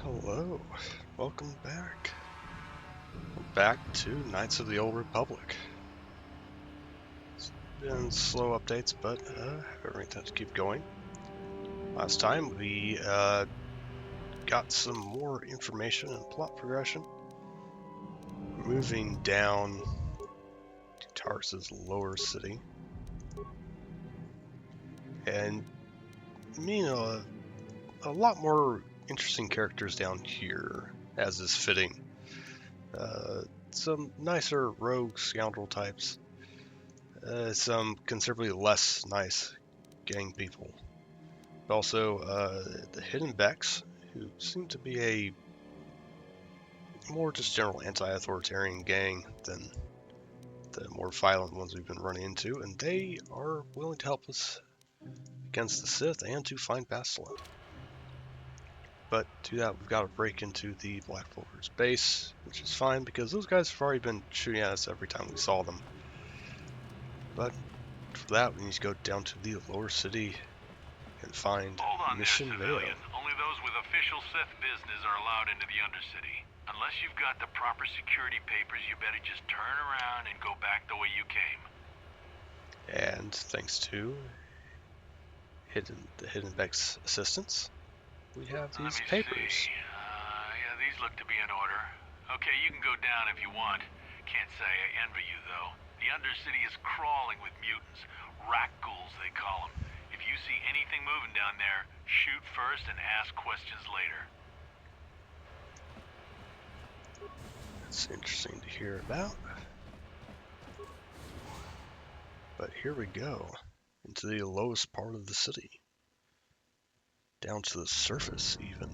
Hello, welcome back. Back to Knights of the Old Republic. It's been slow updates, but everything to keep going. Last time we got some more information and plot progression. Moving down to Taris's lower city. And meeting a lot more interesting characters down here, as is fitting. Some nicer rogue scoundrel types. Some considerably less nice gang people. But also the Hidden Becks, who seem to be a more just general anti-authoritarian gang than the more violent ones we've been running into, and they are willing to help us against the Sith and to find Bastila. But to do that, we've got to break into the Black Vulgar's base, which is fine because those guys have already been shooting at us every time we saw them. But for that, we need to go down to the lower city and find Hold on Mission there, Mayo. civilian. Only those with official Sith business are allowed into the Undercity. Unless you've got the proper security papers, you better just turn around and go back the way you came. And thanks to the Hidden Beck's assistance, we have these papers. Yeah, these look to be in order. Okay, you can go down if you want. Can't say I envy you, though. The Undercity is crawling with mutants. Rat ghouls, they call them. If you see anything moving down there, shoot first and ask questions later. That's interesting to hear about. But here we go, into the lowest part of the city. Down to the surface, even.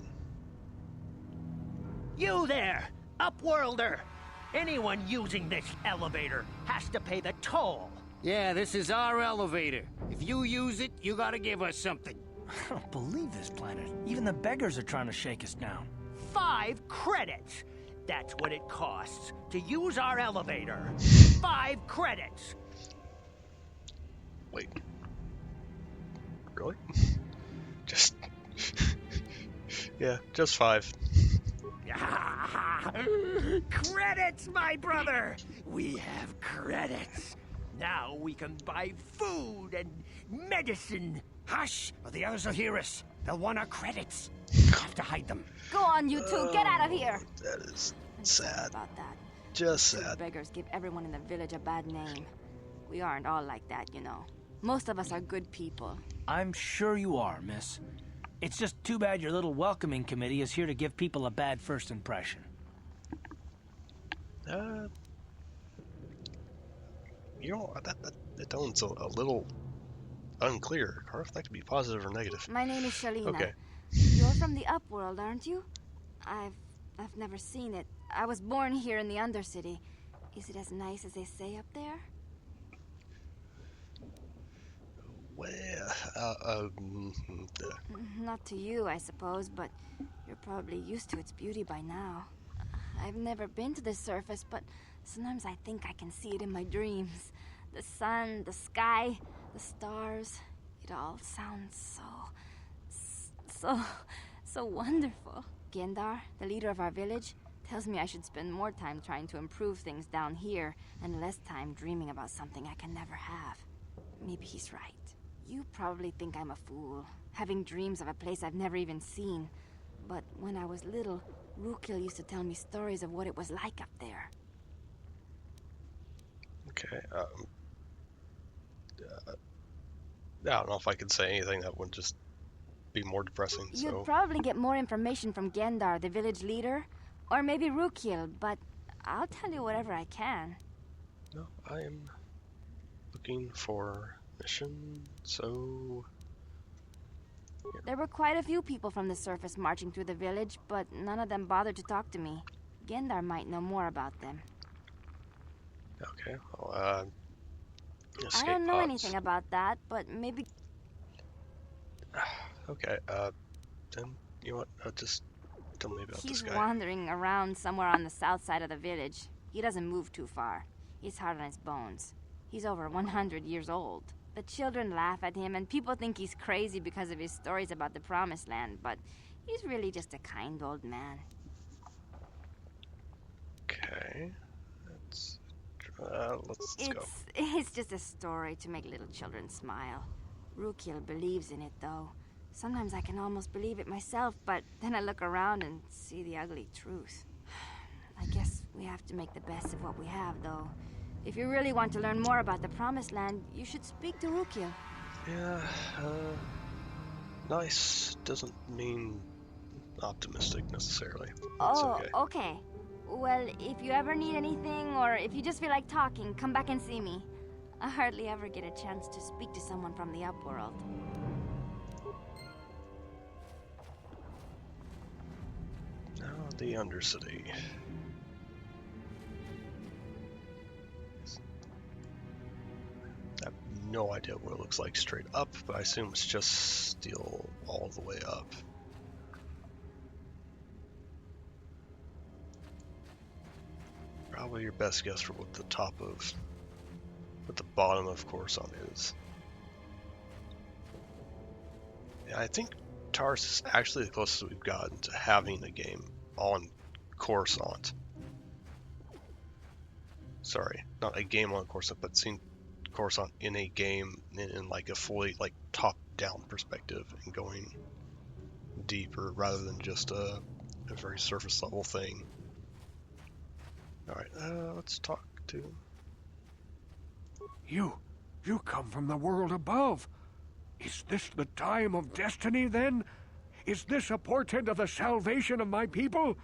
You there, Upworlder! Anyone using this elevator has to pay the toll. Yeah, this is our elevator. If you use it, you gotta give us something. I don't believe this planet. Even the beggars are trying to shake us down. 5 credits. That's what it costs to use our elevator. 5 credits. Wait. Really? Just... yeah, just 5. Credits, my brother! We have credits. Now we can buy food and medicine. Hush, or the others will hear us. They'll want our credits. We have to hide them. Go on, you two. Get out of here. That is I'm sorry sad. about that. Just Those sad. beggars give everyone in the village a bad name. We aren't all like that, you know. Most of us are good people. I'm sure you are, miss. It's just too bad your little welcoming committee is here to give people a bad first impression. You know, that one's a little unclear. Carth, that could be positive or negative. My name is Shalina. Okay. You're from the Upworld, aren't you? I've never seen it. I was born here in the Undercity. Is it as nice as they say up there? Well, Not to you, I suppose, but you're probably used to its beauty by now. I've never been to the surface, but sometimes I think I can see it in my dreams. The sun, the sky, the stars. It all sounds so wonderful. Gendar, the leader of our village, tells me I should spend more time trying to improve things down here and less time dreaming about something I can never have. Maybe he's right. You probably think I'm a fool, having dreams of a place I've never even seen. But when I was little, Rukil used to tell me stories of what it was like up there. okay. I don't know if I could say anything that would just be more depressing. You'd probably get more information from Gendar, the village leader, or maybe Rukil, but I'll tell you whatever I can. No, I am looking for mission, so... There were quite a few people from the surface marching through the village, but none of them bothered to talk to me. Gendar might know more about them. Okay, well, I don't know anything about that, but maybe... Okay, then, you know what, just tell me about this He's guy. wandering around somewhere on the south side of the village. He doesn't move too far. He's hard on his bones. He's over 100 years old. The children laugh at him, and people think he's crazy because of his stories about the Promised Land, but He's really just a kind old man. Okay. Let's go. It's just a story to make little children smile. Rukil believes in it, though. Sometimes I can almost believe it myself, but then I look around and see the ugly truth. I guess we have to make the best of what we have, though. If you really want to learn more about the Promised Land, you should speak to Rukil. Yeah, nice doesn't mean optimistic necessarily. It's okay. Okay. Well, if you ever need anything, or if you just feel like talking, come back and see me. I hardly ever get a chance to speak to someone from the Upworld. Now the Undercity. I have no idea what it looks like straight up, but I assume it's just steel all the way up. Probably your best guess for what the bottom of Coruscant is. Yeah, I think Taris is actually the closest we've gotten to having a game on Coruscant. Sorry, not a game on Coruscant, but seeing Coruscant in a game in like a fully like top-down perspective and going deeper rather than just a very surface level thing. All right, let's talk to. You come from the world above. Is this the time of destiny, then? Is this a portent of the salvation of my people?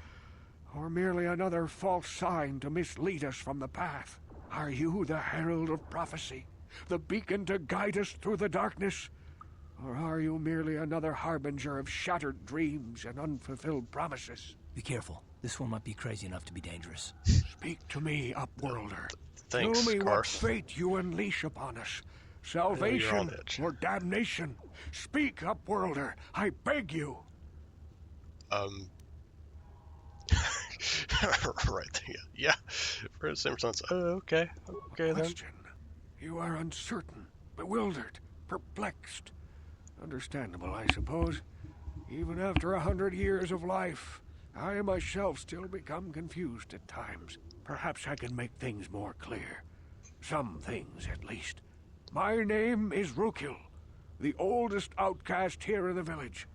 Or merely another false sign to mislead us from the path? Are you the herald of prophecy? The beacon to guide us through the darkness? Or are you merely another harbinger of shattered dreams and unfulfilled promises? Be careful. This one might be crazy enough to be dangerous. Speak to me, Upworlder. Thanks, Tell me what Garth. fate you unleash upon us. Salvation or damnation? Speak, Upworlder. I beg you. Right there. Yeah. For the same response. Okay. Okay then. Question. You are uncertain, bewildered, perplexed. Understandable, I suppose. Even after 100 years of life, I myself still become confused at times. Perhaps I can make things more clear. Some things, at least. My name is Rukil, the oldest outcast here in the village.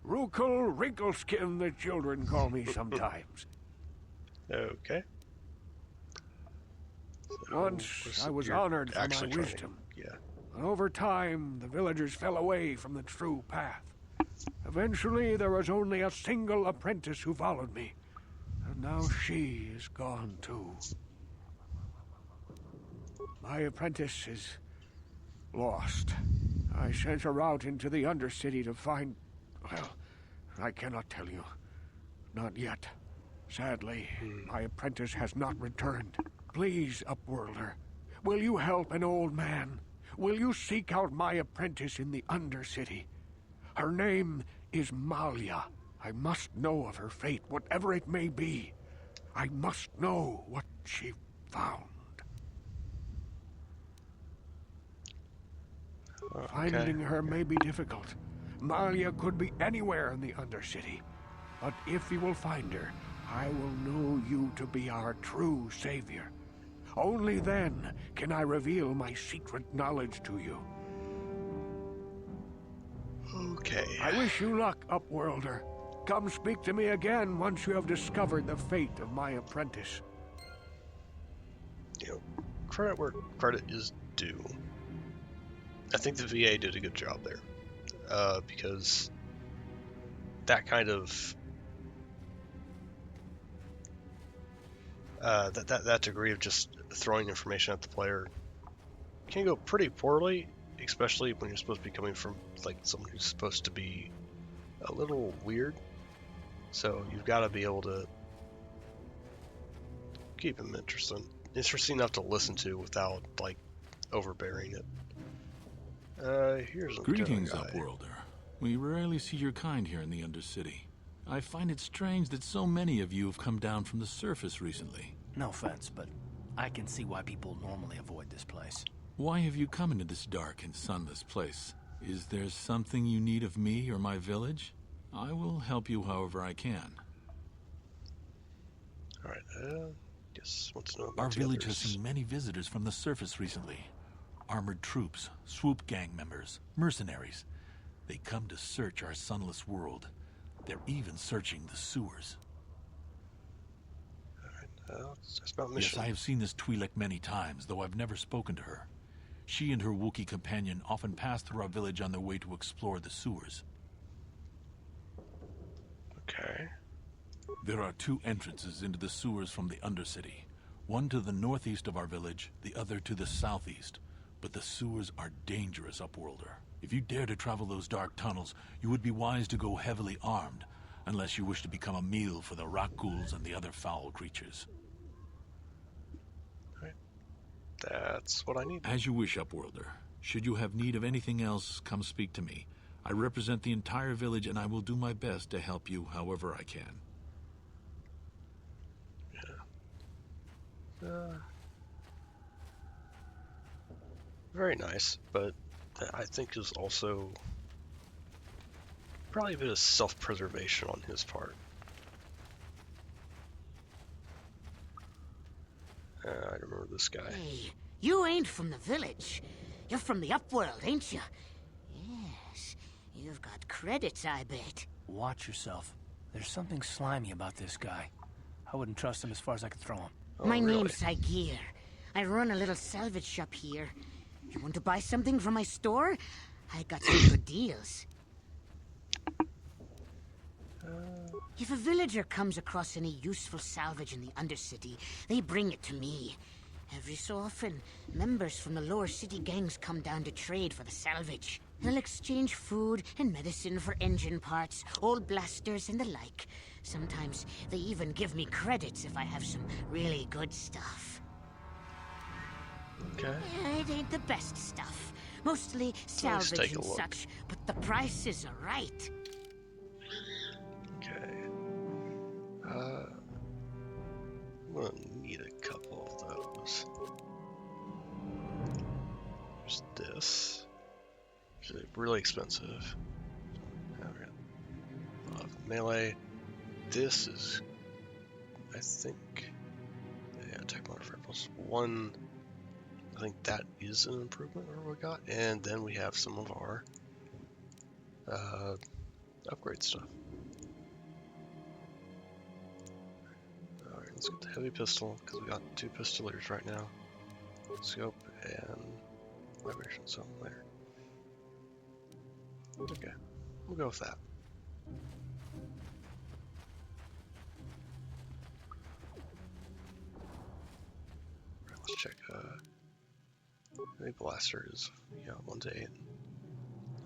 Rukil Wrinkleskin, the children call me sometimes. Okay. Once I was honored for my wisdom. Yeah. But over time, the villagers fell away from the true path. Eventually, there was only a single apprentice who followed me. And now she is gone too. My apprentice is lost. I sent her out into the Undercity to find... Well, I cannot tell you. Not yet. Sadly, my apprentice has not returned. Please, Upworlder, will you help an old man? Will you seek out my apprentice in the Undercity? Her name is Malia. I must know of her fate, whatever it may be. I must know what she found. Finding her may be difficult. Malia could be anywhere in the Undercity. But if you will find her, I will know you to be our true savior. Only then can I reveal my secret knowledge to you. Okay. I wish you luck, Upworlder. Come speak to me again once you have discovered the fate of my apprentice. You know, credit where credit is due. I think the VA did a good job there. Because that kind of that degree of just throwing information at the player can go pretty poorly, especially when you're supposed to be coming from like someone who's supposed to be a little weird. So you've got to be able to keep them interesting enough to listen to without like overbearing it. Here's a Greetings, guy. Upworlder. We rarely see your kind here in the Undercity. I find it strange that so many of you have come down from the surface recently. No offense, but I can see why people normally avoid this place. Why have you come into this dark and sunless place? Is there something you need of me or my village? I will help you however I can. Alright, guess want to know about Our the village has others. seen many visitors from the surface recently. Armored troops, swoop gang members, mercenaries. They come to search our sunless world. They're even searching the sewers. That's about Yes, mission. I have seen this Twi'lek many times, though I've never spoken to her. She and her Wookiee companion often pass through our village on their way to explore the sewers. Okay. There are two entrances into the sewers from the Undercity. One to the northeast of our village, the other to the southeast. But the sewers are dangerous, Upworlder. If you dare to travel those dark tunnels, you would be wise to go heavily armed, unless you wish to become a meal for the rock ghouls and the other foul creatures. That's what I need. As you wish, Upworlder. Should you have need of anything else, come speak to me. I represent the entire village, and I will do my best to help you however I can. Very nice, but that I think is also probably a bit of self-preservation on his part. I remember this guy. Hey, you ain't from the village. You're from the Upworld, ain't you? Yes, you've got credits, I bet. Watch yourself. There's something slimy about this guy. I wouldn't trust him as far as I could throw him. Oh, My really? name's Saigir. I run a little salvage shop here. You want to buy something from my store? I got some good deals. If a villager comes across any useful salvage in the Undercity, they bring it to me. Every so often, members from the lower city gangs come down to trade for the salvage. They'll exchange food and medicine for engine parts, old blasters, and the like. Sometimes they even give me credits if I have some really good stuff. Okay. It ain't the best stuff. Mostly Let's salvage take a and look. such, but the prices are right. Okay. I'm gonna need a couple of those. There's this. Which is really expensive. Melee. This is, I think, yeah, attack modifier +1. I think that is an improvement over what we got, and then we have some of our upgrade stuff. Alright, let's get the heavy pistol, because we got 2 pistoliers right now. Scope and vibration, so there. Okay, we'll go with that. Right, let's check, heavy blaster is, 1 to 8.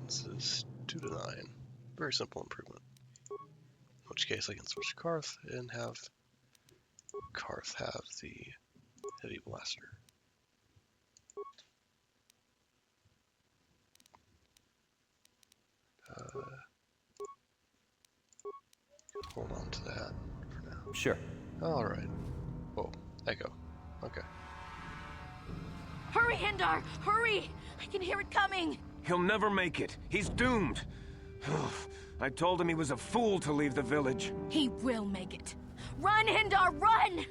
This is 2 to 9. Very simple improvement. In which case I can switch to Karth and have Karth have the heavy blaster. Hold on to that for now. Sure. Alright. Whoa, echo. Okay. Hurry, Hindar! Hurry! I can hear it coming! He'll never make it. He's doomed. I told him he was a fool to leave the village. He will make it. Run, Hindar, run!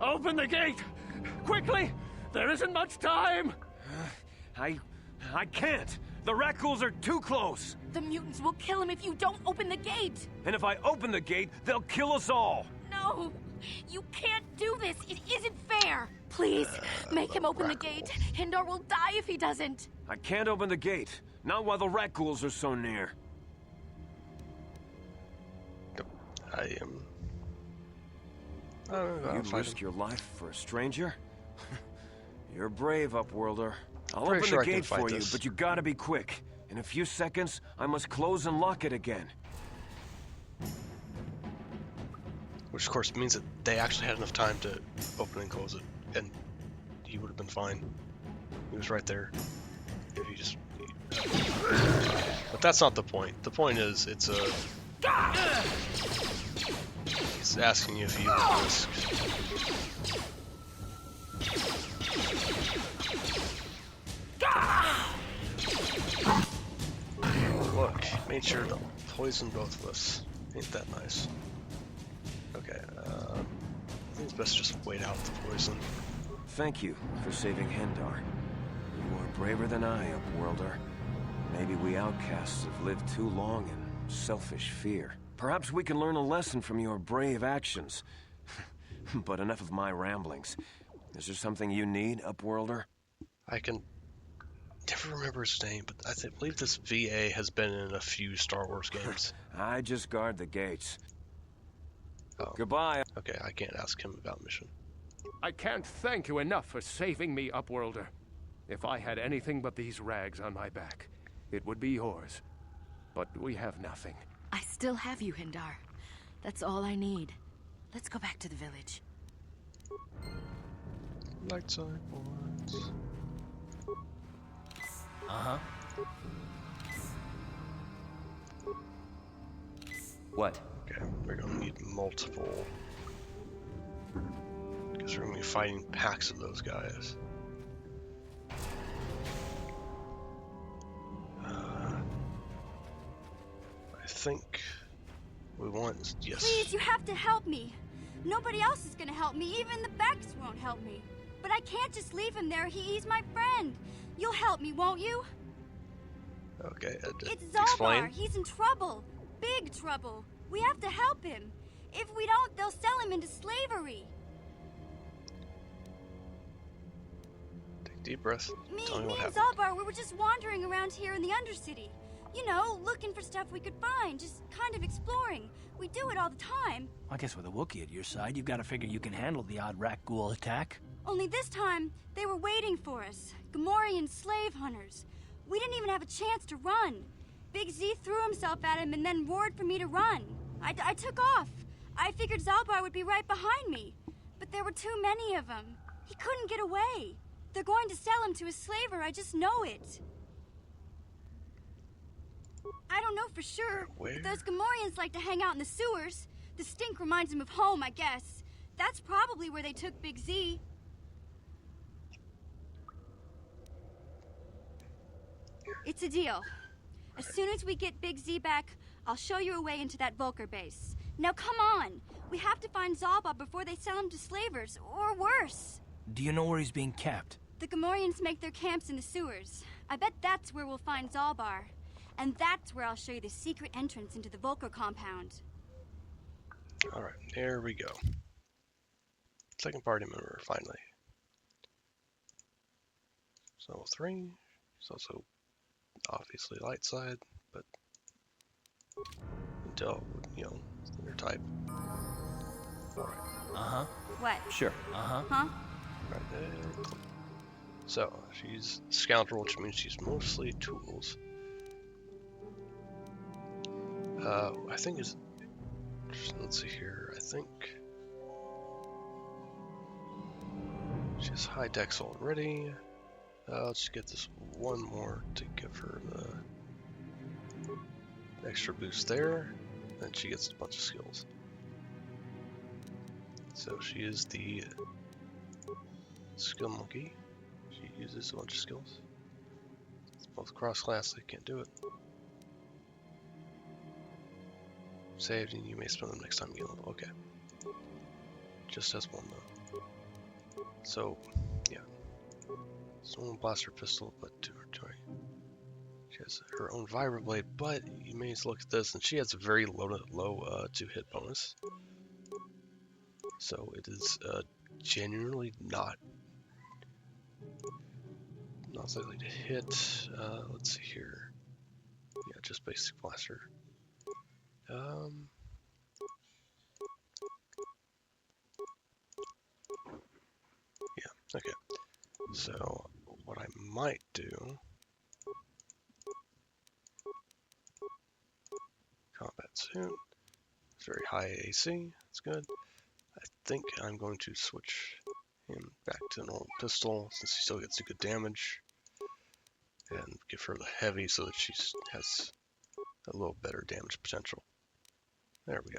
Open the gate! Quickly! There isn't much time! I can't! The Rakghouls are too close! The mutants will kill him if you don't open the gate! And if I open the gate, they'll kill us all! No! You can't do this! It isn't fair! Please, make him open the gate. Hindar will die if he doesn't. I can't open the gate. Not while the Rakghouls are so near. I am... I'll You'd fight risk him. your life for a stranger? You're brave, Upworlder. I'll Pretty open sure the I can gate fight for you, this. but you gotta be quick. In a few seconds, I must close and lock it again. Which of course means that they actually had enough time to open and close it, and he would have been fine. He was right there. If he just... But that's not the point. The point is, it's a... He's asking you if you would risk... Look, Made sure to poison both of us. Ain't that nice? Okay, I think it's best just wait out the poison. Thank you for saving Hendar. You are braver than I, Upworlder. Maybe we outcasts have lived too long in selfish fear. Perhaps we can learn a lesson from your brave actions. But enough of my ramblings. Is there something you need, Upworlder? I can never remember his name, but I believe this VA has been in a few Star Wars games. I just guard the gates. Oh, Goodbye. okay, I can't ask him about mission. I can't thank you enough for saving me, Upworlder. If I had anything but these rags on my back, it would be yours. But we have nothing. I still have you, Hindar. That's all I need. Let's go back to the village. Light side boards. Uh-huh. What? Okay, we're gonna need multiple. Because we're gonna be fighting packs of those guys. I think we want, yes. Please, you have to help me. Nobody else is gonna help me. Even the Becks won't help me. But I can't just leave him there. He's my friend. You'll help me, won't you? Okay, It's explain. Zalbar. He's in trouble. Big trouble. We have to help him. If we don't, they'll sell him into slavery. Take a deep breath. Tell me Me what and happened. Zalbar, we were just wandering around here in the Undercity. You know, looking for stuff we could find, just kind of exploring. We do it all the time. I guess with a Wookiee at your side, you've got to figure you can handle the odd rat ghoul attack. Only this time, they were waiting for us. Gamorrean slave hunters. We didn't even have a chance to run. Big Z threw himself at him and then roared for me to run. I took off. I figured Zalbar would be right behind me. But there were too many of them. He couldn't get away. They're going to sell him to a slaver, I just know it. I don't know for sure, Where? but those Gamorreans like to hang out in the sewers. The stink reminds them of home, I guess. That's probably where they took Big Z. It's a deal. As soon as we get Big Z back, I'll show you a way into that Vulcar base. Now come on! We have to find Zalba before they sell him to slavers, or worse. Do you know where he's being kept? The Gamorreans make their camps in the sewers. I bet that's where we'll find Zalbar. And that's where I'll show you the secret entrance into the Vulcar compound. Alright, here we go. Second party member, finally. So level 3. She's also obviously light side, but until, you know, their type. Alright. Uh-huh. What? Sure. Uh-huh. Huh? Right there. So, she's scoundrel, which means she's mostly tools. I think it's... Let's see here. I think... She has high dex already. Let's just get this one more to give her the extra boost there. Then she gets a bunch of skills. So she is the skill monkey. She uses a bunch of skills. It's both cross-class, they can't do it. Saved, and you may spend them next time you get level. Okay. Just as one though. So, yeah. Stolen blaster pistol, but to her joy. She has her own vibroblade, but you may look at this, and she has a very low 2-hit bonus. So it is genuinely not likely to hit. Let's see here. Yeah, just basic blaster. Yeah, okay. So what I might do, combat suit, it's very high AC, that's good. I think I'm going to switch him back to normal pistol since he still gets a good damage, and give her the heavy so that she has a little better damage potential. There we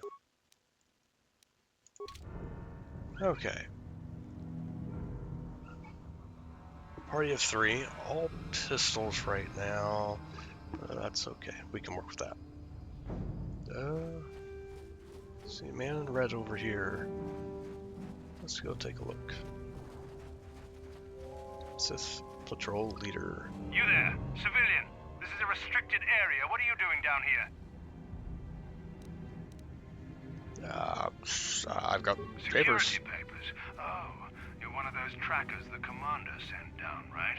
go. Okay. Party of 3, all pistols right now. That's okay, we can work with that. See a man in red over here. Let's go take a look. Sith patrol leader. You there, civilian. This is a restricted area. What are you doing down here? I've got papers. Security papers. Oh, you're one of those trackers the commander sent down, right?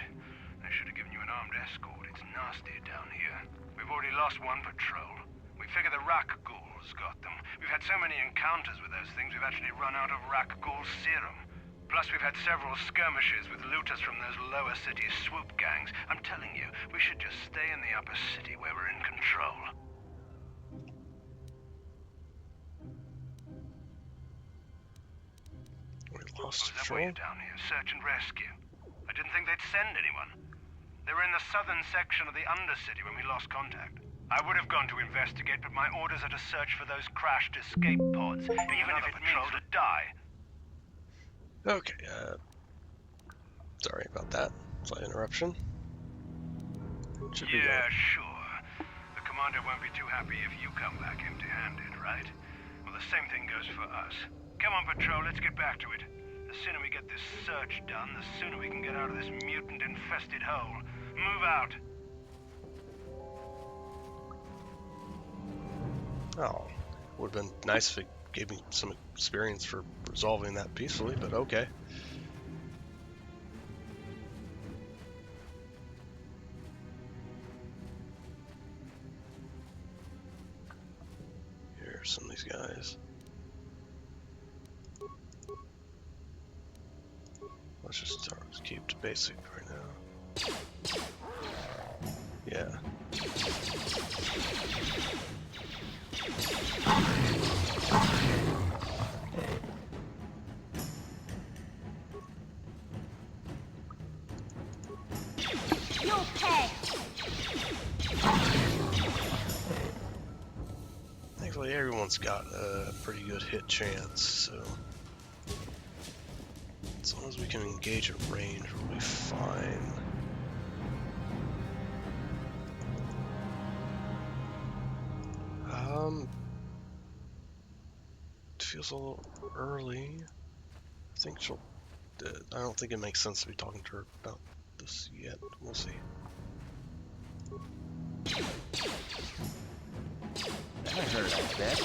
They should have given you an armed escort. It's nasty down here. We've already lost one patrol. We figure the Rak ghouls got them. We've had so many encounters with those things, we've actually run out of Rak ghoul serum. Plus, we've had several skirmishes with looters from those lower city swoop gangs. I'm telling you, we should just stay in the upper city where we're in control. We lost Is that why patrol. you're down here? Search and rescue. I didn't think they'd send anyone. They were in the southern section of the Undercity when we lost contact. I would have gone to investigate, but my orders are to search for those crashed escape pods, even if it means to die. Okay, sorry about that. Slight interruption. Should be Yeah, sure. The commander won't be too happy if you come back empty-handed, right? Well, the same thing goes for us. Come on, Patrol, let's get back to it. The sooner we get this search done, the sooner we can get out of this mutant-infested hole. Move out. Oh, would have been nice if it gave me some experience for resolving that peacefully, but okay. Here's some of these guys. Let's just keep to basic right now. Yeah. You'll pay. Thankfully, everyone's got a pretty good hit chance, so as long as we can engage at range, we'll be fine. It feels a little early. I think she'll. I don't think it makes sense to be talking to her about this yet. We'll see. I heard of that.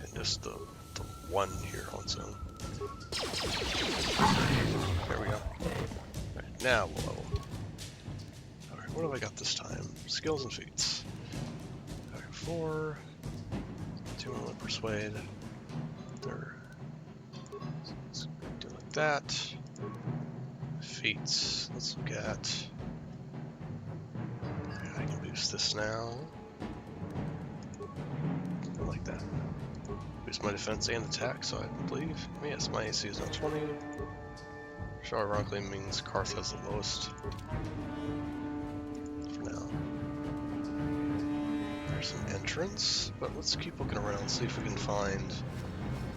And just the one here on its own. There we go. Alright, now we'll level. Alright, what have I got this time? Skills and feats. Alright, 4. 2 on persuade. There. Let's do it like that. Feats. Let's look at. Alright, I can boost this now. Like that. Boost my defense and attack, so I believe. Yes, my AC is now 20. Which ironically means Karth has the lowest. For now. There's an entrance, but let's keep looking around, see if we can find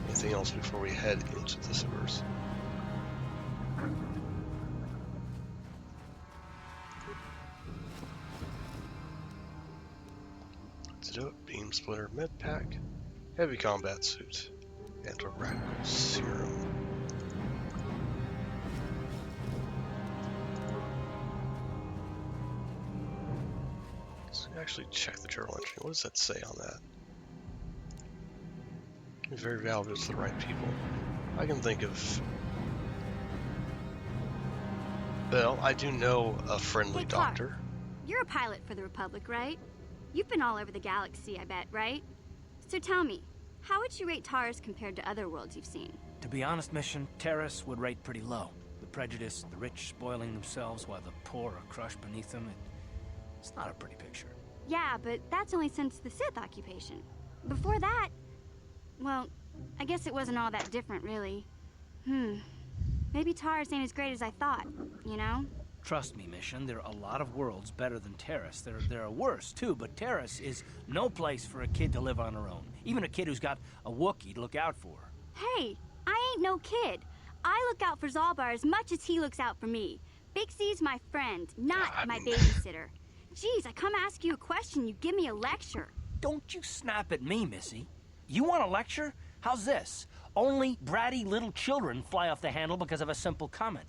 anything else before we head into the sewers. Let's do it. Beam splitter, med pack, heavy combat suit, and a radical serum. Let's actually check the journal entry. What does that say on that? Be very valuable to the right people. I can think of. Well, I do know a friendly Hey, Clark. doctor. You're a pilot for the Republic, right? You've been all over the galaxy, I bet, right? So tell me, how would you rate Taris compared to other worlds you've seen? To be honest, Mission, Taris would rate pretty low. The prejudice, the rich spoiling themselves while the poor are crushed beneath them, it's not a pretty picture. Yeah, but that's only since the Sith occupation. Before that, well, I guess it wasn't all that different, really. Maybe Taris ain't as great as I thought, you know? Trust me, Mission, there are a lot of worlds better than Taris. There are worse, too, but Taris is no place for a kid to live on her own. Even a kid who's got a Wookiee to look out for. Hey, I ain't no kid. I look out for Zalbar as much as he looks out for me. Big Z's my friend, not my babysitter. Jeez, I come ask you a question, you give me a lecture. Don't you snap at me, Missy. You want a lecture? How's this? Only bratty little children fly off the handle because of a simple comment.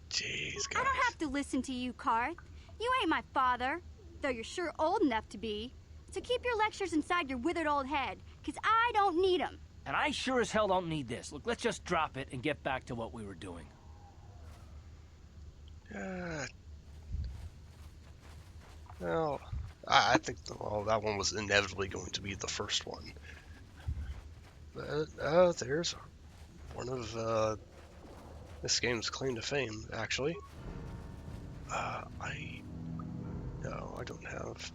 Jeez, guys. I don't have to listen to you, Karth. You ain't my father, though you're sure old enough to be. So keep your lectures inside your withered old head, because I don't need them. And I sure as hell don't need this. Look, let's just drop it and get back to what we were doing. Well, I think that one was inevitably going to be the first one. But there's one of this game's claim to fame, actually. No, I don't have.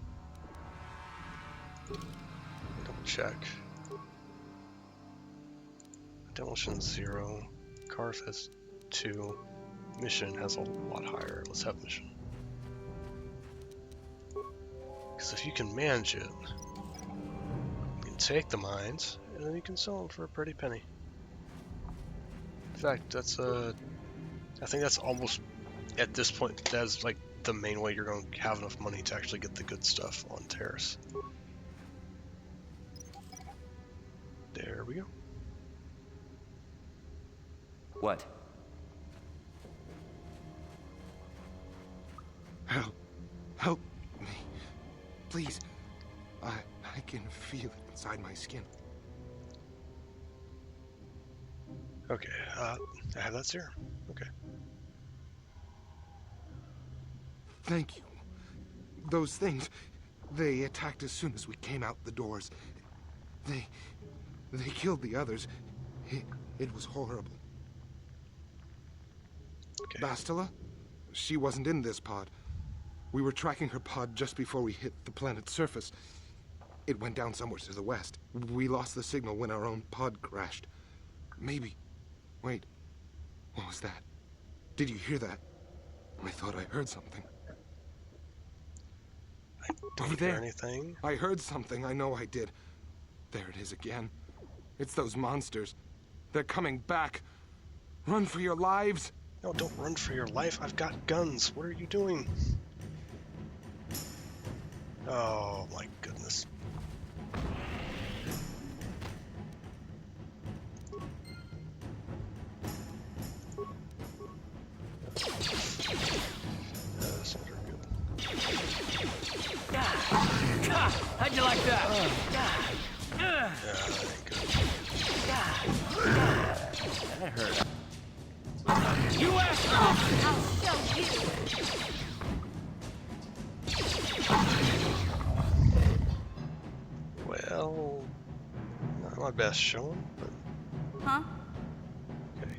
Double check. Demolition 0. Karth has 2. Mission has a lot higher. Let's have Mission. Because if you can manage it, you can take the mines, and then you can sell them for a pretty penny. In fact, that's I think that's almost, at this point, that's like the main way you're going to have enough money to actually get the good stuff on Taris. There we go. What? Help me. Please. I can feel it inside my skin. Okay, I have that serum. Okay. Thank you. Those things, they attacked as soon as we came out the doors. They killed the others. It was horrible. Okay. Bastila? She wasn't in this pod. We were tracking her pod just before we hit the planet's surface. It went down somewhere to the west. We lost the signal when our own pod crashed. Maybe. Wait. What was that? Did you hear that? I thought I heard something. I don't hear anything. I heard something. I know I did. There it is again. It's those monsters. They're coming back. Run for your lives. No, don't run for your life. I've got guns. What are you doing? Oh my goodness. That's not very good. How'd you like that? Yeah, that ain't good. That hurt. You asked me! I'll show you. Well, not my best showing, but Huh? okay.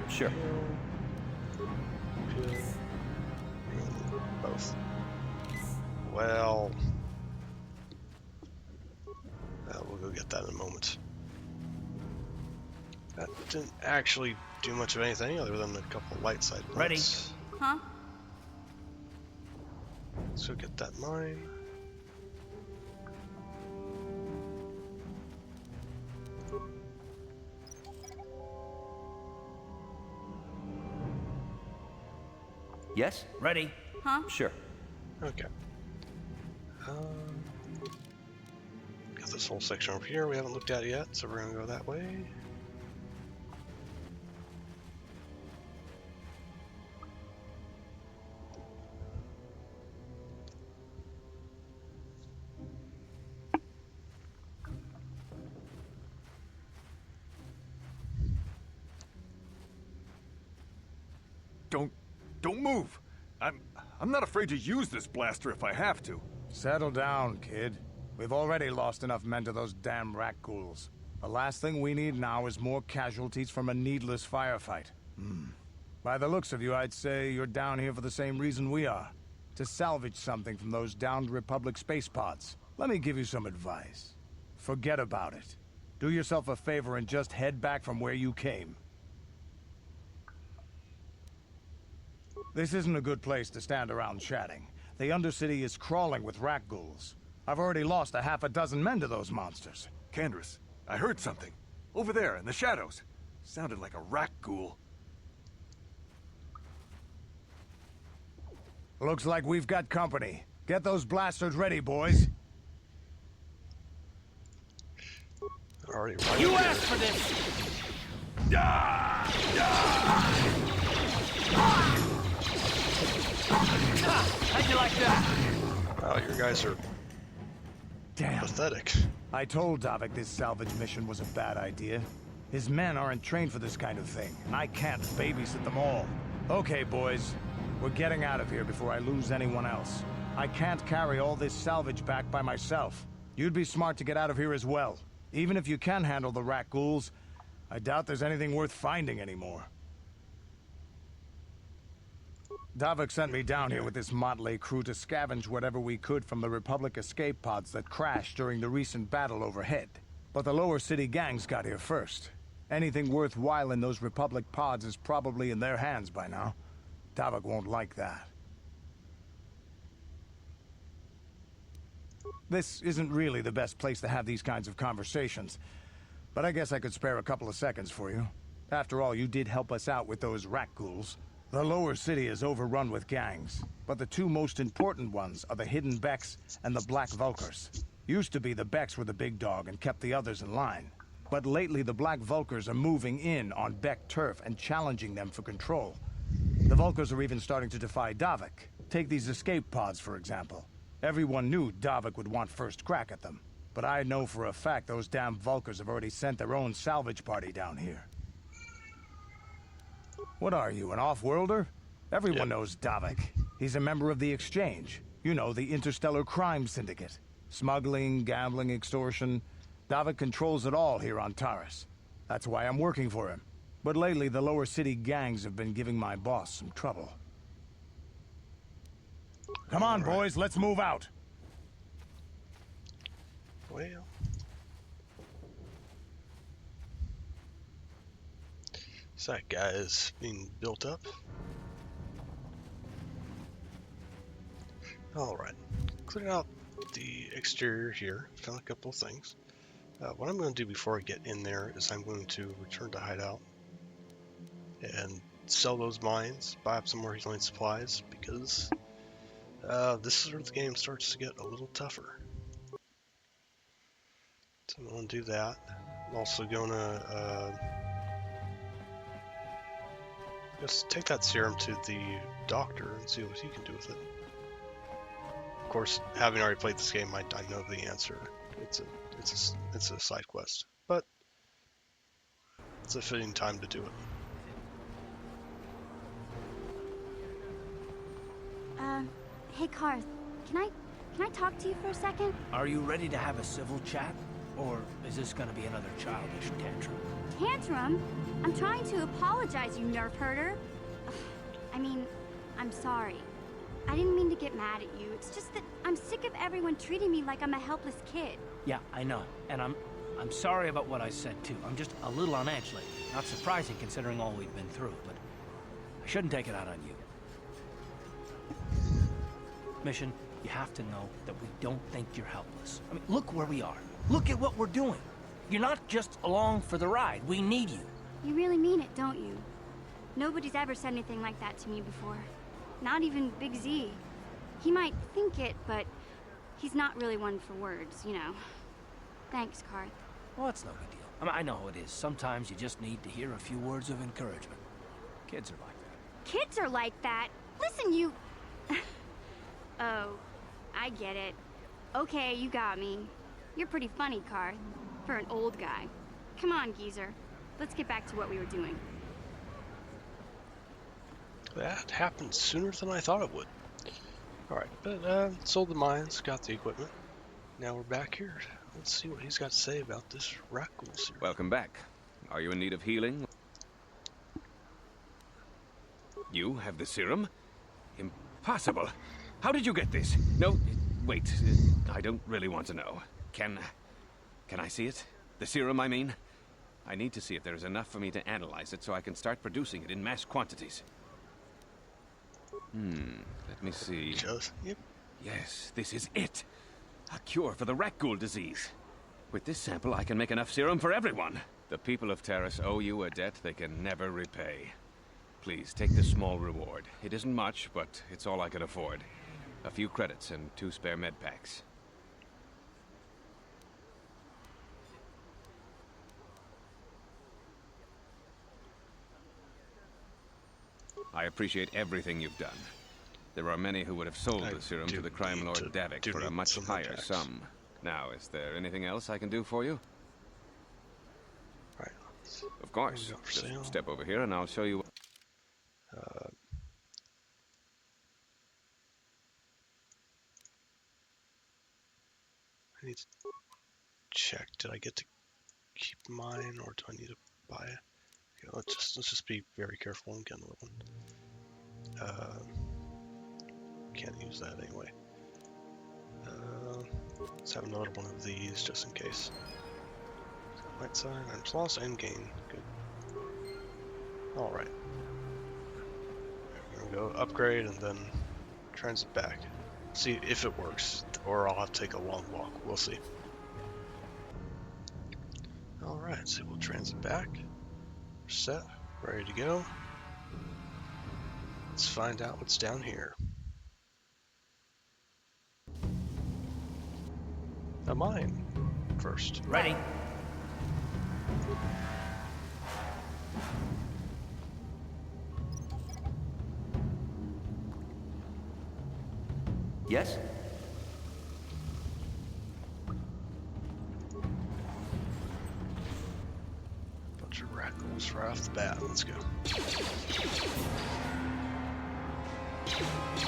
Sure. Both. Well, we'll go get that in a moment. That didn't actually do much of anything other than a couple light side points. Ready. Huh? Let's go get that mine. Yes? Ready. Huh? Sure. Okay. Got this whole section over here we haven't looked at yet, so we're gonna go that way. Don't move. I'm not afraid to use this blaster if I have to. Settle down, kid. We've already lost enough men to those damn rat ghouls. The last thing we need now is more casualties from a needless firefight. By the looks of you, I'd say you're down here for the same reason we are. To salvage something from those downed Republic space pods. Let me give you some advice. Forget about it. Do yourself a favor and just head back from where you came. This isn't a good place to stand around chatting. The Undercity is crawling with rat ghouls. I've already lost a half a dozen men to those monsters. Candace, I heard something. Over there, in the shadows. Sounded like a rat ghoul. Looks like we've got company. Get those blasters ready, boys. Already right. You asked for this! How'd you like that? Wow, your guys are damn pathetic. I told Davik this salvage mission was a bad idea. His men aren't trained for this kind of thing, and I can't babysit them all. Okay, boys. We're getting out of here before I lose anyone else. I can't carry all this salvage back by myself. You'd be smart to get out of here as well. Even if you can handle the rat ghouls, I doubt there's anything worth finding anymore. Davik sent me down here with this motley crew to scavenge whatever we could from the Republic escape pods that crashed during the recent battle overhead. But the lower city gangs got here first. Anything worthwhile in those Republic pods is probably in their hands by now. Davik won't like that. This isn't really the best place to have these kinds of conversations, but I guess I could spare a couple of seconds for you. After all, you did help us out with those rat ghouls. The lower city is overrun with gangs, but the two most important ones are the Hidden Becks and the Black Vulkars. Used to be the Becks were the big dog and kept the others in line. But lately the Black Vulkars are moving in on Beck turf and challenging them for control. The Vulkars are even starting to defy Davik. Take these escape pods, for example. Everyone knew Davik would want first crack at them. But I know for a fact those damn Vulkars have already sent their own salvage party down here. What are you, an off-worlder? Everyone knows Davik. He's a member of the Exchange. You know, the Interstellar Crime Syndicate. Smuggling, gambling, extortion. Davik controls it all here on Taris. That's why I'm working for him. But lately, the lower city gangs have been giving my boss some trouble. Come on, boys, let's move out. Well, so that guy is being built up. Alright, cleared out the exterior here, found a couple of things. What I'm going to do before I get in there is I'm going to return to hideout and sell those mines, buy up some more healing supplies, because this is where the game starts to get a little tougher. So I'm going to do that. I'm also going to just take that serum to the doctor and see what he can do with it. Of course, having already played this game, I know the answer. It's a side quest, but it's a fitting time to do it. Hey Karth, can I talk to you for a second? Are you ready to have a civil chat? Or is this gonna be another childish tantrum? Tantrum? I'm trying to apologize, you nerf herder. I mean, I'm sorry. I didn't mean to get mad at you. It's just that I'm sick of everyone treating me like I'm a helpless kid. Yeah, I know. And I'm sorry about what I said too. I'm just a little on edge lately. Not surprising considering all we've been through, but I shouldn't take it out on you. Mission, you have to know that we don't think you're helpless. I mean, look where we are. Look at what we're doing. You're not just along for the ride. We need you. You really mean it, don't you? Nobody's ever said anything like that to me before. Not even Big Z. He might think it, but he's not really one for words, you know. Thanks, Karth. Well, it's no big deal. I mean, I know how it is. Sometimes you just need to hear a few words of encouragement. Kids are like that. Kids are like that? Listen, you... Oh, I get it. Okay, you got me. You're pretty funny, Karth, for an old guy. Come on, geezer. Let's get back to what we were doing. That happened sooner than I thought it would. Alright, but sold the mines, got the equipment. Now we're back here. Let's see what he's got to say about this rat ghoul serum. Welcome back. Are you in need of healing? You have the serum? Impossible. How did you get this? No, wait. I don't really want to know. Can I see it? The serum, I mean? I need to see if there is enough for me to analyze it so I can start producing it in mass quantities. Let me see. Yep. Yes, this is it. A cure for the rat ghoul disease. With this sample, I can make enough serum for everyone. The people of Taris owe you a debt they can never repay. Please, take this small reward. It isn't much, but it's all I can afford. A few credits and 2 spare med packs. I appreciate everything you've done. There are many who would have sold the serum to the crime lord Davik for a much higher sum. Now, is there anything else I can do for you? Right. Of course. Just step over here and I'll show you. I need to check. Did I get to keep mine, or do I need to buy it? Okay, let's just be very careful and get another one. Can't use that anyway. Let's have another one of these just in case. Light sign, items lost and gain. Good. Alright. We're gonna go upgrade and then transit back. See if it works, or I'll have to take a long walk. We'll see. Alright, so we'll transit back. We're set, ready to go. Let's find out what's down here. A mine first. Ready. Yes? Bunch of rat ghouls right off the bat. Let's go. Take that!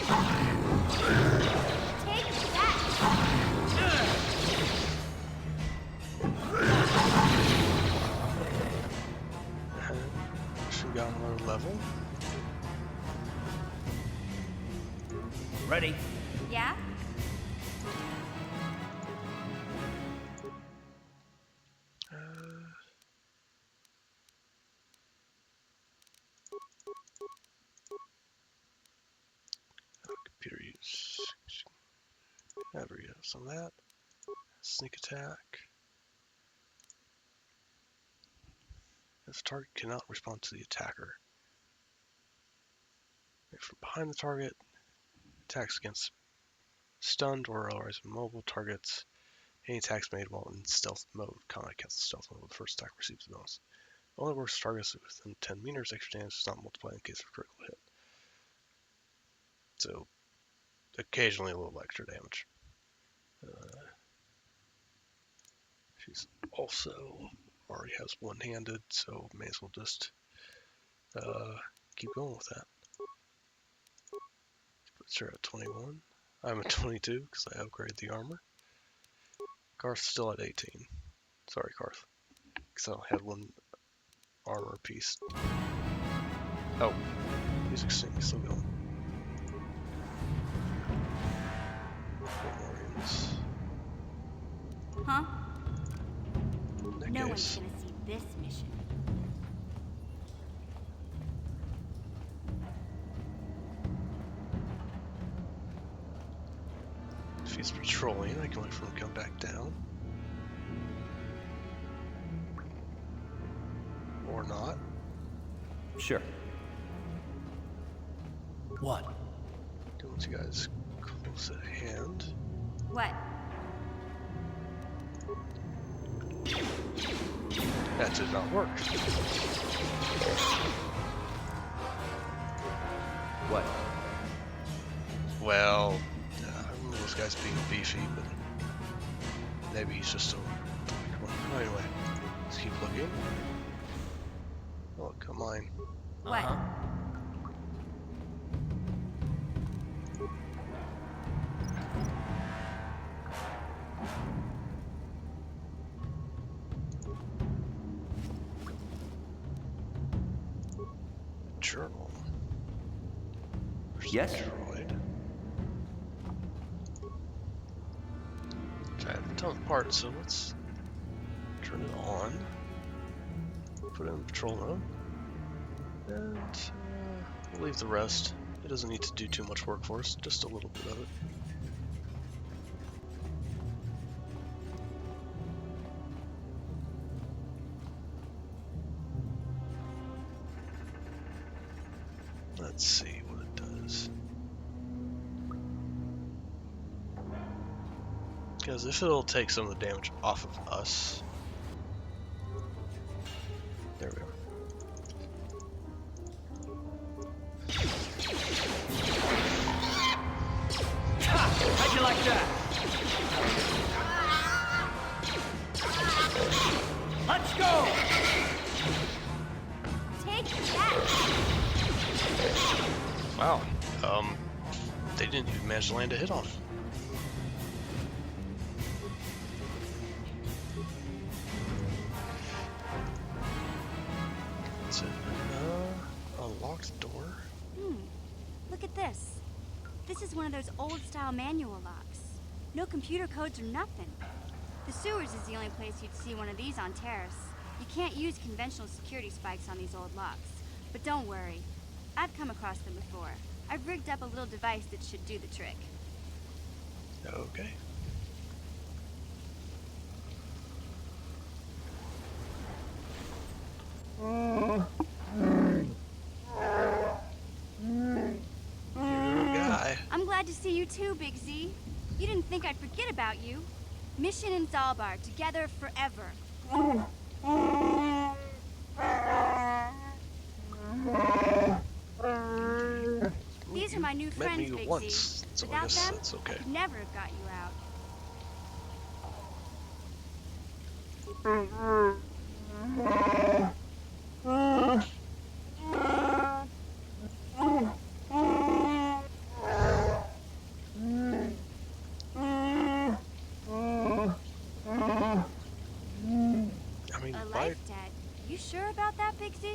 Should we got another level? Ready. Yeah? Computer use. There we go. Some of that. Sneak attack. If the target cannot respond to the attacker. If from behind the target, attacks against stunned or otherwise mobile targets. Any attacks made while in stealth mode. Combat against the stealth mode. The first attack receives the bonus. Only works targets within 10 meters. Extra damage does not multiply in case of critical hit. So, occasionally a little extra damage. She's also already has one-handed, so may as well just keep going with that. Puts her at 21. I'm at 22 because I upgraded the armor. Garth's still at 18. Sorry, Garth. Because I only had one armor piece. Oh, music sync, still going. Huh? In No that one's case, gonna see this mission. if he's patrolling, I can wait for him to come back down. Or not. Sure. What? Don't want you guys close at hand. What? That did not work. What? Well, I remember those guys being beefy, but maybe he's just a weak one. Anyway, let's keep looking. Oh, come on. What? Journal. Yes? Droid. Okay, I have a ton of parts, so let's turn it on. Put it in patrol mode. And we'll leave the rest It doesn't need to do too much work for us, just a little bit of it. Let's see what it does. Because if it'll take some of the damage off of us. There we are. How'd you like that? Let's go! Take that! Wow. They didn't even manage to land a hit on it. It's a locked door. Look at this. This is one of those old-style manual locks. No computer codes or nothing. The sewers is the only place you'd see one of these on Taris. You can't use conventional security spikes on these old locks. But don't worry. I've come across them before. I've rigged up a little device that should do the trick. Okay. Guy. I'm glad to see you too, Big Z. You didn't think I'd forget about you. Mission in Zalbar, together forever. These are my new friends, Met me Big once, Z. so I Without guess them, that's okay. I could never have got you out. I mean, A life debt. You sure about that, Big Z?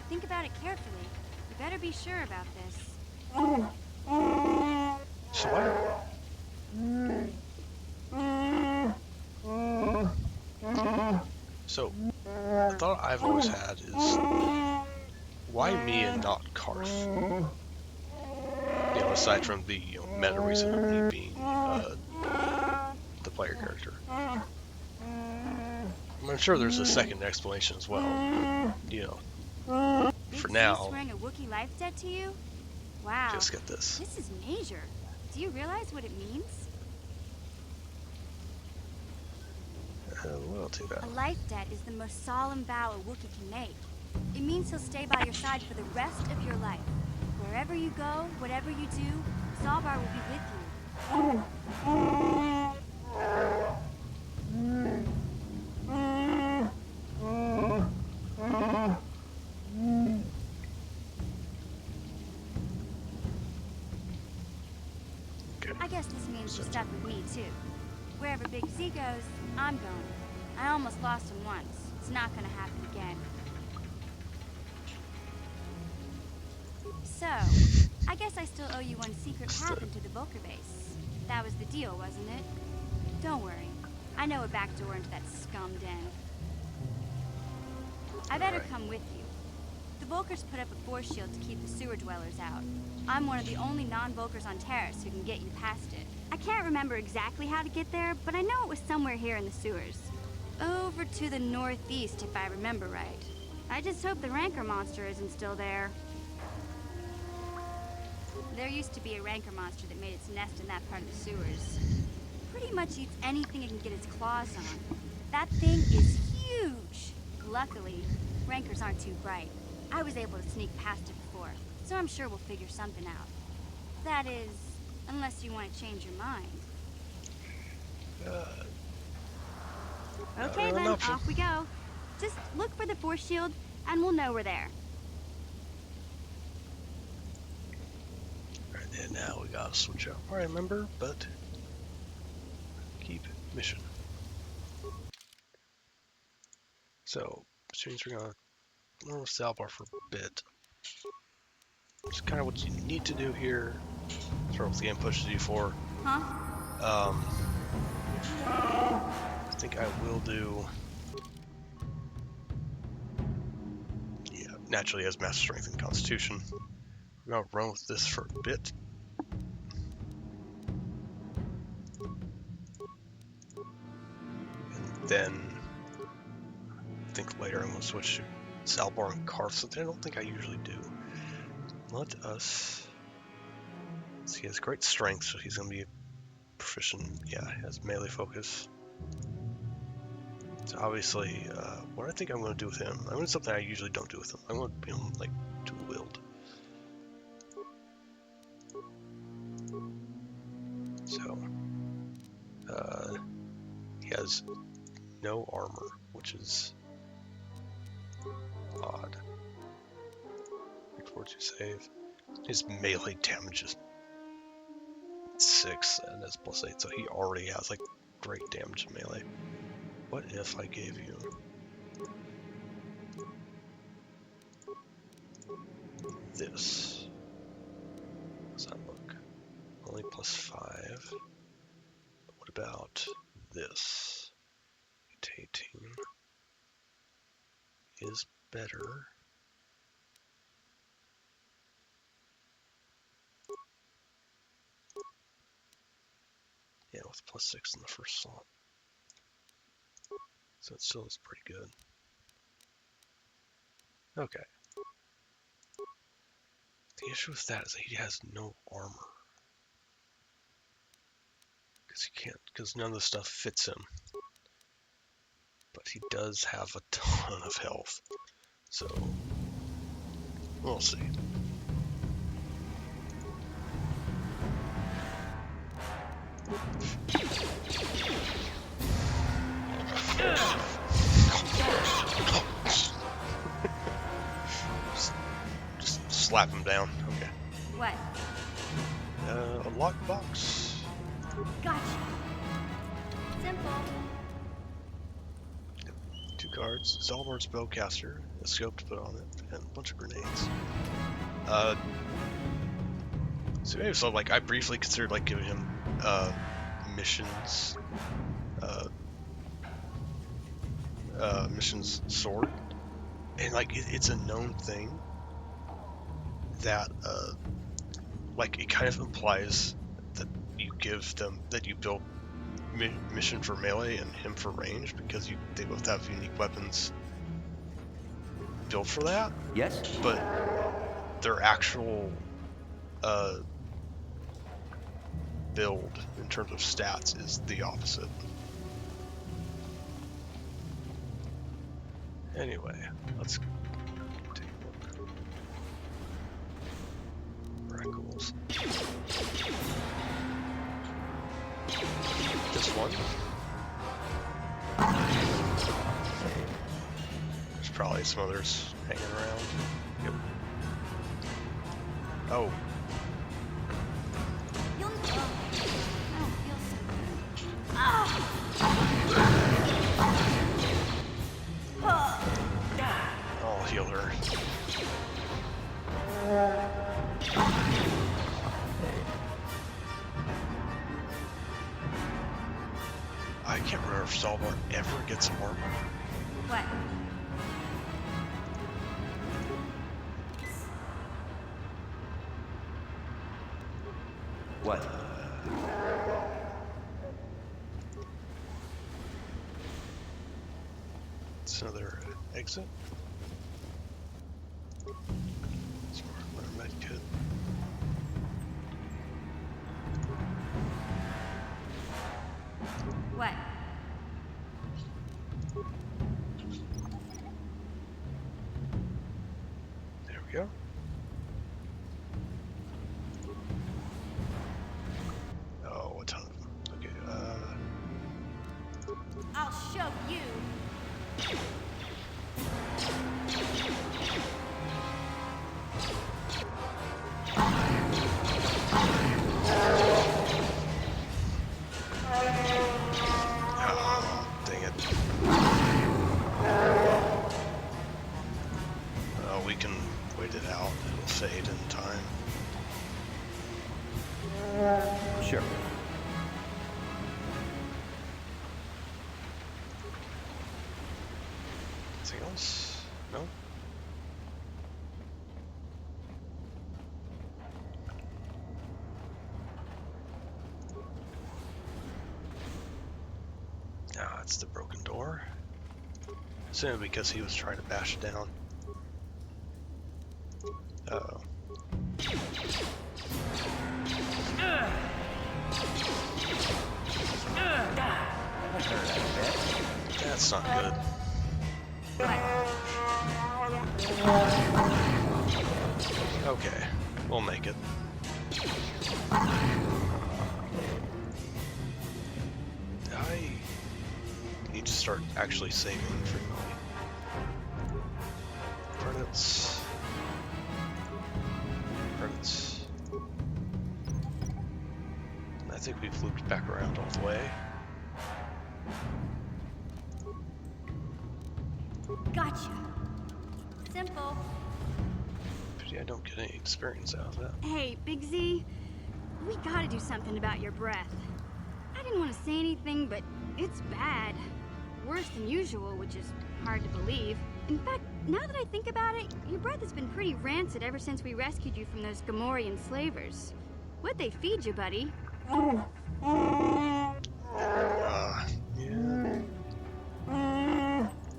Think about it carefully. You better be sure about this. So I So, the thought I've always had is, why me and not Karth? You know, aside from the meta reason of me being the player character. I'm sure there's a second explanation as well. You know, Big for Z now, swearing a Wookiee life debt to you? Wow. just get this. This is major. Do you realize what it means? Loyalty A battle. life debt is the most solemn vow a Wookiee can make. It means he'll stay by your side for the rest of your life. Wherever you go, whatever you do, Zalbar will be with you. I guess this means you're stuck with me, too. Wherever Big Z goes, I'm going. I almost lost him once. It's not gonna happen again. So, I guess I still owe you one secret path into the Volker base. That was the deal, wasn't it? Don't worry. I know a back door into that scum den. I better come with you. The Volkers put up a force shield to keep the sewer dwellers out. I'm one of the only non-Volkers on Taris who can get you past it. I can't remember exactly how to get there, but I know it was somewhere here in the sewers. Over to the northeast, if I remember right. I just hope the rancor monster isn't still there. There used to be a rancor monster that made its nest in that part of the sewers. Pretty much eats anything it can get its claws on. That thing is huge! Luckily, rancors aren't too bright. I was able to sneak past it before, so I'm sure we'll figure something out. That is, unless you want to change your mind. Okay then, off we go. Just look for the force shield, and we'll know we're there. Alright, and now we gotta switch out. I remember, but keep mission. So, which means we're gonna learn with Zalbar for a bit. It's kind of what you need to do here. That's what the game pushes you for. Huh? I think I will do. Yeah, naturally has master strength and constitution. We're gonna run with this for a bit. And then I think later I'm gonna switch to Salbar and Karth, something I don't think I usually do. Let us. So he has great strength, so he's gonna be proficient. Yeah, he has melee focus. So obviously, what I think I'm gonna do with him, I'm gonna do something I usually don't do with him. I'm gonna be him like dual wield. So he has no armor, which is odd. Before you save, his melee damage is 6 and his +8, so he already has like great damage in melee. What if I gave you this? How does that look? Only +5. What about this? 18 is better. Yeah, with +6 in the first slot. So it still is pretty good. Okay. The issue with that is that he has no armor. Because none of the stuff fits him. But he does have a ton of health. So, we'll see. Just slap him down. Okay. What? A lockbox. Gotcha. Simple. 2 cards. Zalbar's Bowcaster, a scope to put on it, and a bunch of grenades. So like I briefly considered like giving him missions missions sword, and like it's a known thing that like it kind of implies that you give them that you build mission for melee and him for range, because they both have unique weapons built for that. Yes. But their actual build in terms of stats is the opposite. Anyway, let's take a look. Rackles. Just one? There's probably some others hanging around. Yep. Oh. I'll heal her. I can't remember if Zalbar ever gets armor. What? What? It's another exit. Let's mark my medkit. What? There we go. Oh, a ton of them. Okay, I'll show you. oh, dang it. We can wait it out. It'll fade in time. Sure. Anything else? No? That's the broken door. Simply because he was trying to bash it down. Uh-oh. That's not good. Okay, we'll make it. I need to start actually saving frequently. Credits. Credits. I think we've looped back around all the way. Gotcha. Simple. Pity I don't get any experience out of that. Hey, Big Z, we gotta do something about your breath. I didn't want to say anything, but it's bad. Worse than usual, which is hard to believe. In fact, now that I think about it, your breath has been pretty rancid ever since we rescued you from those Gamorrean slavers. What'd they feed you, buddy? Yeah.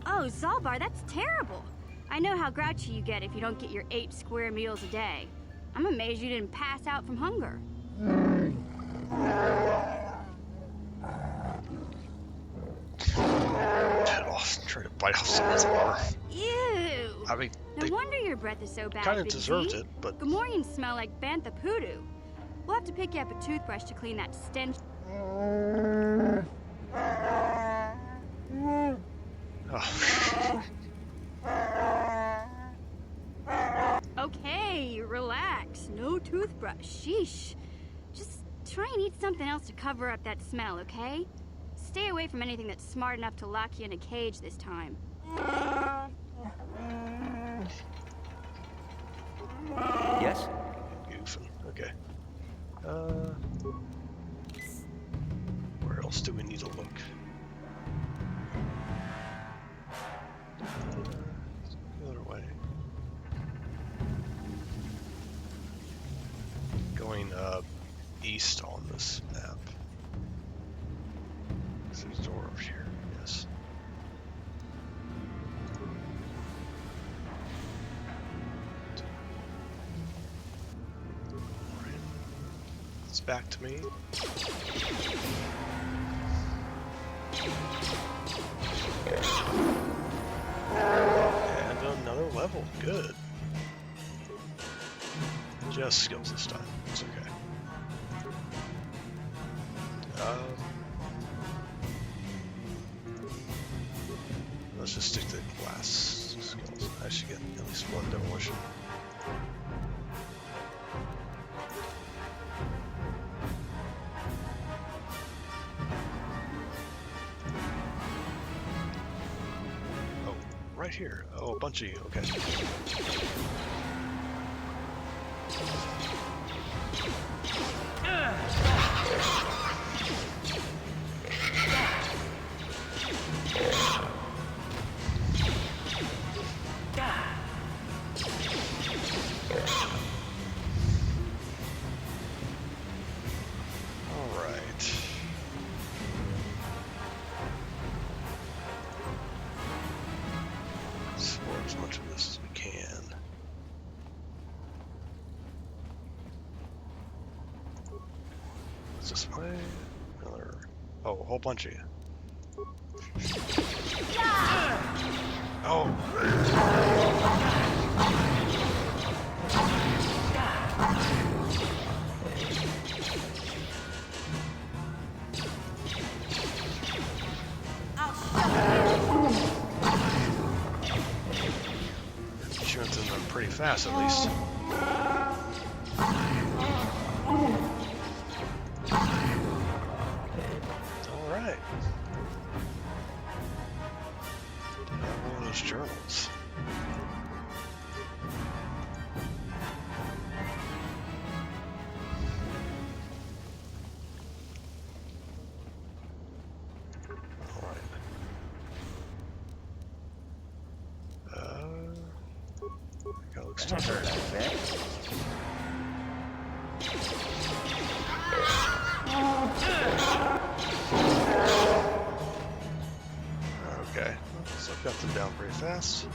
Oh, Zalbar, that's terrible. I know how grouchy you get if you don't get your 8 square meals a day. I'm amazed you didn't pass out from hunger. Head off, try to bite off someone's arm. Ew! I mean, No wonder your breath is so bad, kind of Big deserved Z. it, but Gamorreans smell like bantha poodoo. We'll have to pick you up a toothbrush to clean that stench. oh. Okay, relax. No toothbrush. Sheesh. Just try and eat something else to cover up that smell, okay? Stay away from anything that's smart enough to lock you in a cage this time. Yes? Goofing. Okay. Where else do we need to look? The other way. Going east on this map. There's a door over here. Yes. It's back to me. And another level. Good. Just skills this time. It's okay. Let's just stick to glass skills. I should get at least one demolition. Oh, right here. Oh, a bunch of you. Okay. This way. Another. Oh, a whole bunch of you. Oh. Shooting them pretty fast, at least. Alright. One of those journals. Alright. That looks tougher. Got them down pretty fast.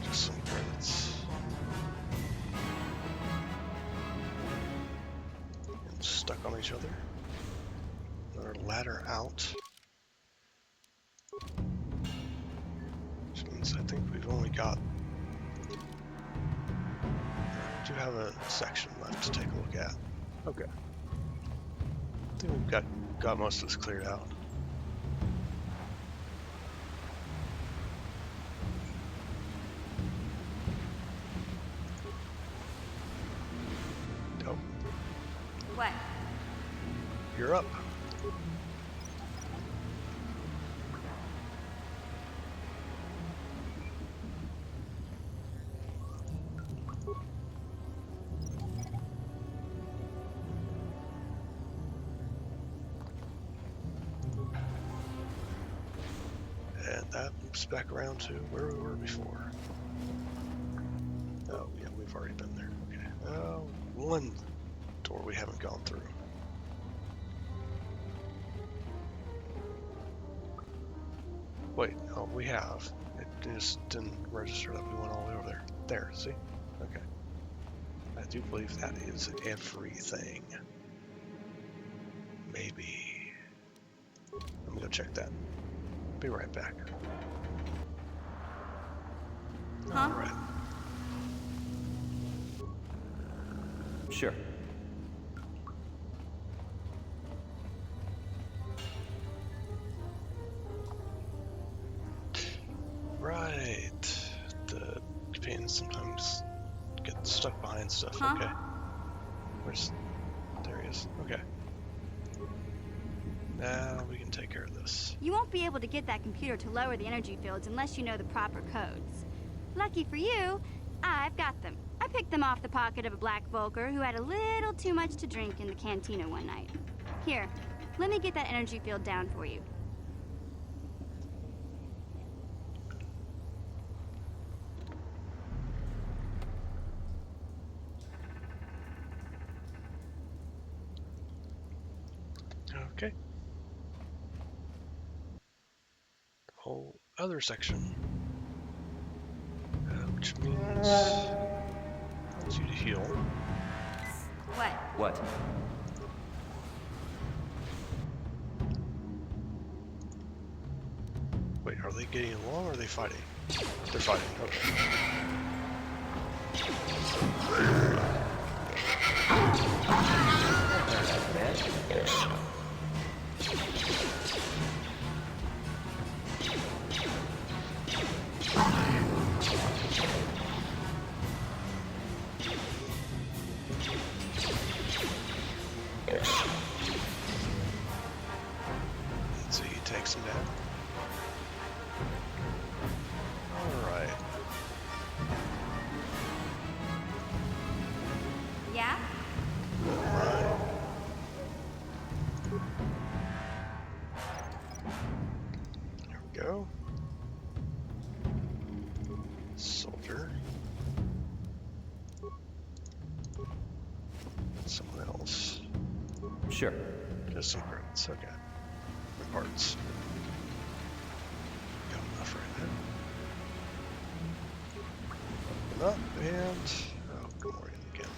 Just some credits. And stuck on each other. Another ladder out. Which means I think we've only got... We do have a section left to take a look at. Okay. I think we've got most of this cleared out. Oh. What? You're up. And that loops back around to where we were before. Oh, yeah, we've already been there. Okay. One door we haven't gone through. Wait, oh, we have. It just didn't register that we went all the way over there. There, see? Okay. I do believe that is everything. Maybe. Let me go check that. Be right back. Huh? All right. Sure. Right. The companions sometimes get stuck behind stuff. Huh? Okay. Where's... There he is. Okay. Now we can take care of this. You won't be able to get that computer to lower the energy fields unless you know the proper codes. Lucky for you, I've got them. I picked them off the pocket of a black Volker who had a little too much to drink in the cantina one night. Here, let me get that energy field down for you. Okay. Whole other section. Which means... allows you to heal. What? What? Wait, are they getting along or are they fighting? They're fighting, okay. Let's see, he takes him down. Alright. Yeah? Alright. There we go. Soldier. Someone else. Sure. Just some credits, okay. And parts. Got enough right there. Open up and... oh, good morning again.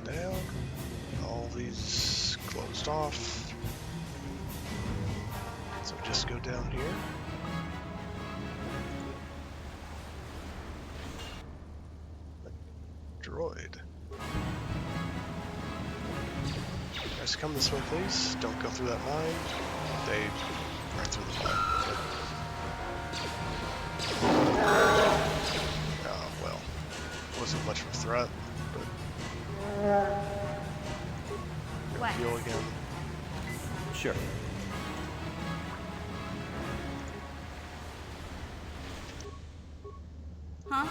Down. All these closed off. So just go down here. Droid. Guys, come this way, please. Don't go through that line. They ran through the line. Oh, well. Wasn't much of a threat, but... What? Heal again. Sure. Huh?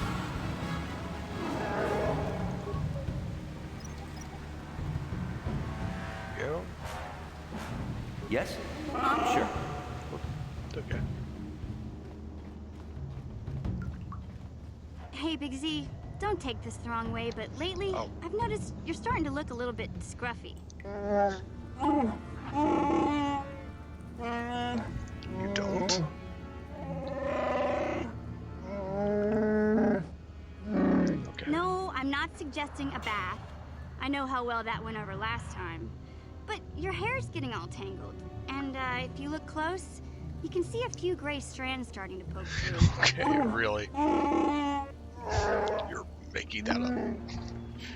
Go. Yes? Sure. Okay. Hey, Big Z, don't take this the wrong way, but lately, I've noticed you're starting to look a little bit scruffy. You don't? Okay. No, I'm not suggesting a bath. I know how well that went over last time. But your hair's getting all tangled. And if you look close, you can see a few gray strands starting to poke through. Okay, really? You're making that up.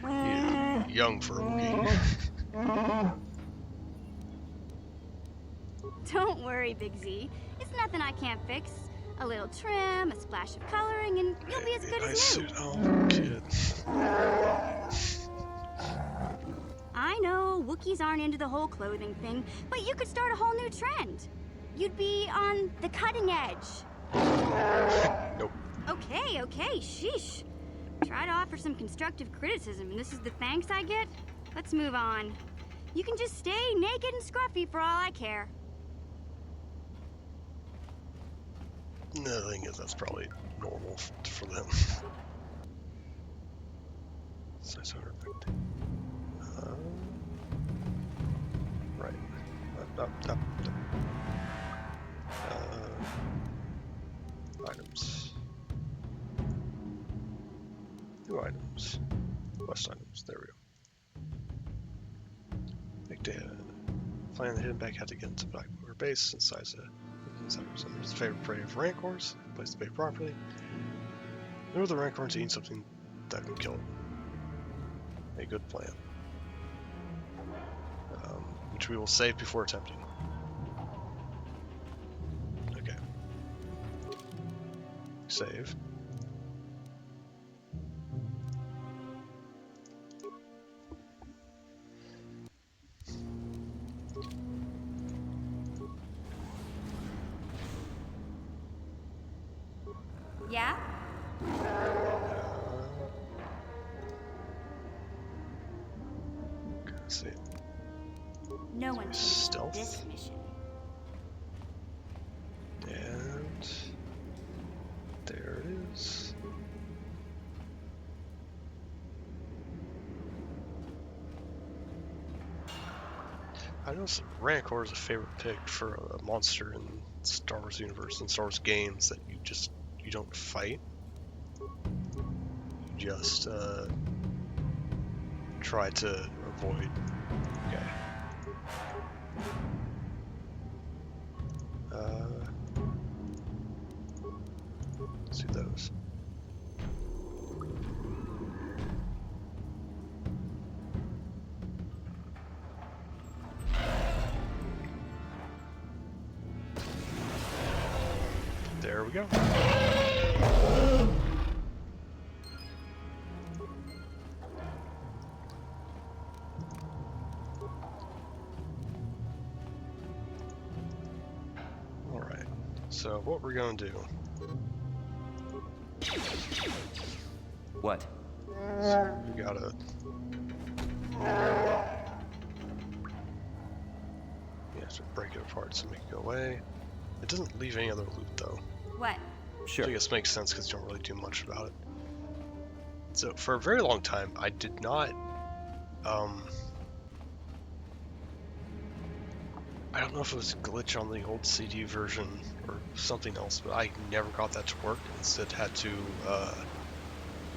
You're young for a Wookiee. Don't worry, Big Z. It's nothing I can't fix. A little trim, a splash of coloring, and you'll be as good as new. Oh, kid. I know, Wookiees aren't into the whole clothing thing, but you could start a whole new trend. You'd be on the cutting edge. Nope. Okay, sheesh. Try to offer some constructive criticism, and this is the thanks I get? Let's move on. You can just stay naked and scruffy for all I care. The thing is, that's probably normal for them. Size 150. Right. Up. Items. New items. Quest items. There we go. Big data. Flying the hidden bag had to get into Bioware base inside the his favorite prey of rancors. Place the bait properly. Lure the rancor into eating something that can kill it. A good plan. Which we will save before attempting. Okay. Save. Yeah? Let's see. No one can Stealth. this mission. And there it is. I know Rancor is a favorite pick for a monster in Star Wars universe and Star Wars games that you don't fight. You just try to avoid. Okay. Let's do those. There we go. All right. So what we're gonna do? What? So we gotta. You have to break it apart to make it go away. It doesn't leave any other loot though. What? Sure. So I guess makes sense because you don't really do much about it. So for a very long time, I did not. I don't know if it was a glitch on the old CD version or something else, but I never got that to work. Instead, had to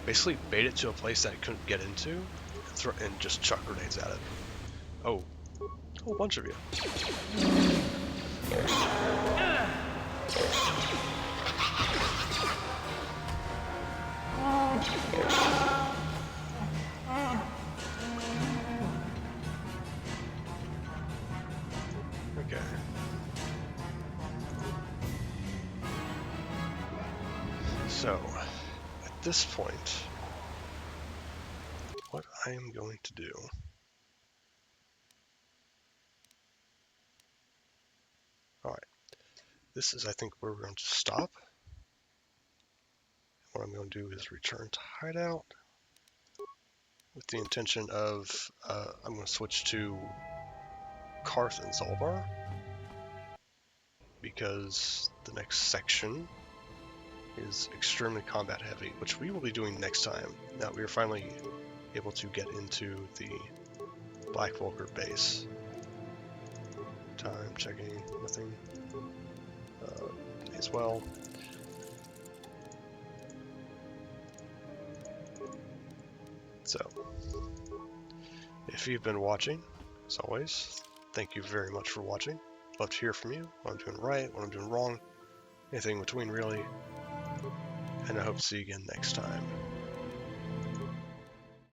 basically bait it to a place that it couldn't get into, and just chuck grenades at it. Oh, a whole bunch of you. Okay. So, at this point, what I am going to do Alright, this is I think where we're going to stop. What I'm going to do is return to hideout with the intention of I'm going to switch to Karth and Zolbar because the next section is extremely combat heavy, which we will be doing next time. Now we are finally able to get into the Black Vulgar base. Time checking, nothing as well. So, if you've been watching, as always, thank you very much for watching. Love to hear from you, what I'm doing right, what I'm doing wrong, anything in between really. And I hope to see you again next time.